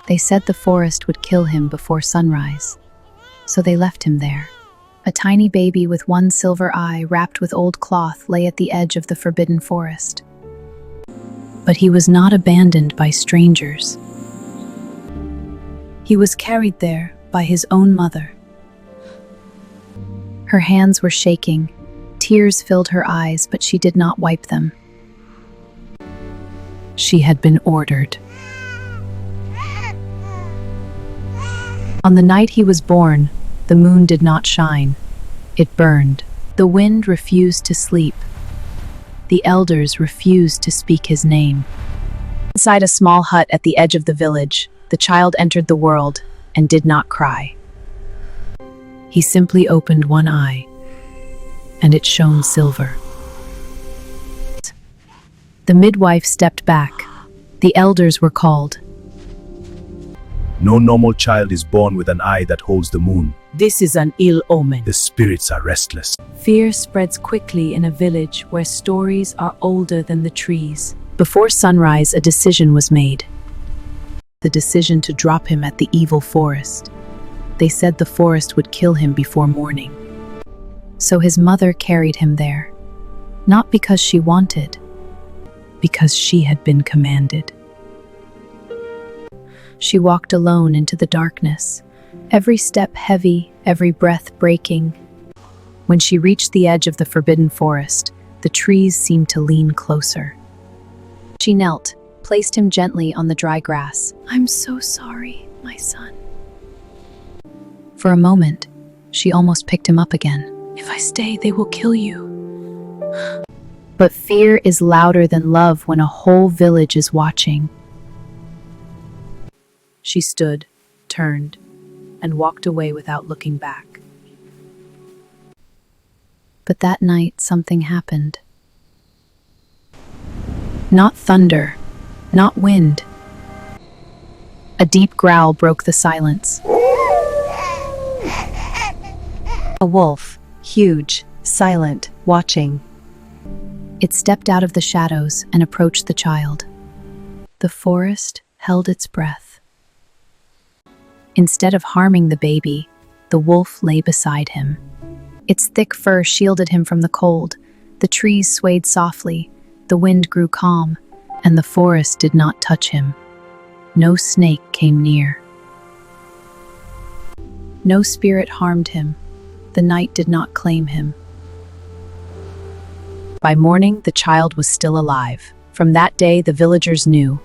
They said the forest would kill him before sunrise, so they left him there. A tiny baby with one silver eye wrapped with old cloth lay at the edge of the forbidden forest. But he was not abandoned by strangers. He was carried there by his own mother. Her hands were shaking. Tears filled her eyes, but she did not wipe them. She had been ordered. On the night he was born, the moon did not shine. It burned. The wind refused to sleep. The elders refused to speak his name. Inside a small hut at the edge of the village, the child entered the world and did not cry. He simply opened one eye, and it shone silver. The midwife stepped back. The elders were called. No normal child is born with an eye that holds the moon. This is an ill omen. The spirits are restless. Fear spreads quickly in a village where stories are older than the trees. Before sunrise, a decision was made. The decision to drop him at the evil forest. They said the forest would kill him before morning. So his mother carried him there, not because she wanted, because she had been commanded. She walked alone into the darkness, every step heavy, every breath breaking. When she reached the edge of the forbidden forest, the trees seemed to lean closer. She knelt, placed him gently on the dry grass. "I'm so sorry, my son." For a moment, she almost picked him up again. "If I stay, they will kill you." But fear is louder than love when a whole village is watching. She stood, turned, and walked away without looking back. But that night, something happened. Not thunder, not wind. A deep growl broke the silence. A wolf, huge, silent, watching. It stepped out of the shadows and approached the child. The forest held its breath. Instead of harming the baby, the wolf lay beside him. Its thick fur shielded him from the cold. The trees swayed softly, the wind grew calm, and the forest did not touch him. No snake came near. No spirit harmed him. The night did not claim him. By morning, the child was still alive. From that day, the villagers knew.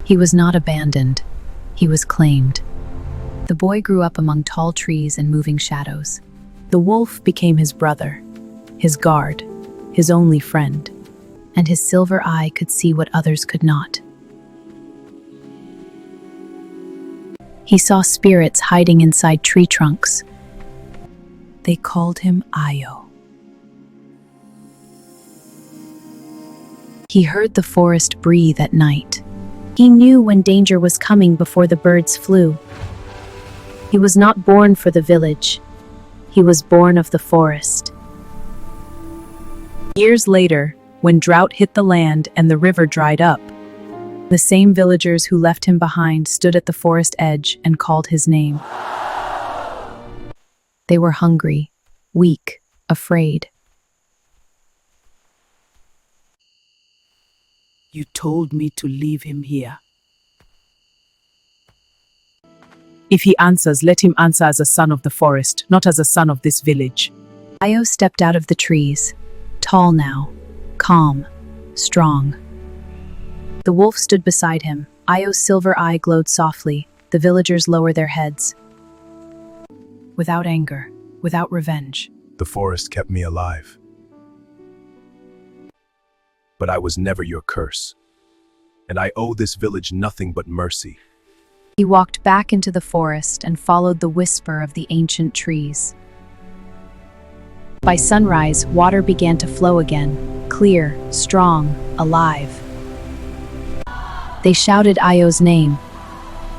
He was not abandoned. He was claimed. The boy grew up among tall trees and moving shadows. The wolf became his brother, his guard, his only friend, and his silver eye could see what others could not. He saw spirits hiding inside tree trunks. They called him Ayo. He heard the forest breathe at night. He knew when danger was coming before the birds flew. He was not born for the village. He was born of the forest. Years later, when drought hit the land and the river dried up, the same villagers who left him behind stood at the forest edge and called his name. They were hungry, weak, afraid. You told me to leave him here. If he answers, let him answer as a son of the forest, not as a son of this village. Ayo stepped out of the trees, tall now, calm, strong. The wolf stood beside him. Ayo's silver eye glowed softly. The villagers lowered their heads. Without anger, without revenge. The forest kept me alive. But I was never your curse. And I owe this village nothing but mercy. He walked back into the forest and followed the whisper of the ancient trees. By sunrise, water began to flow again, clear, strong, alive. They shouted Ayo's name,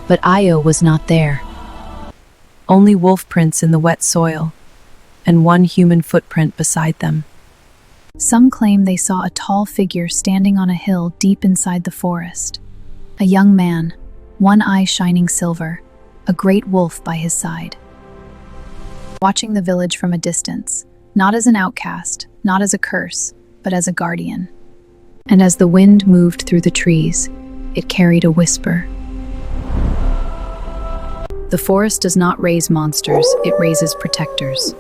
but Ayo was not there. Only wolf prints in the wet soil, and one human footprint beside them. Some claim they saw a tall figure standing on a hill deep inside the forest. A young man, one eye shining silver, a great wolf by his side. Watching the village from a distance, not as an outcast, not as a curse, but as a guardian. And as the wind moved through the trees, it carried a whisper. The forest does not raise monsters, it raises protectors.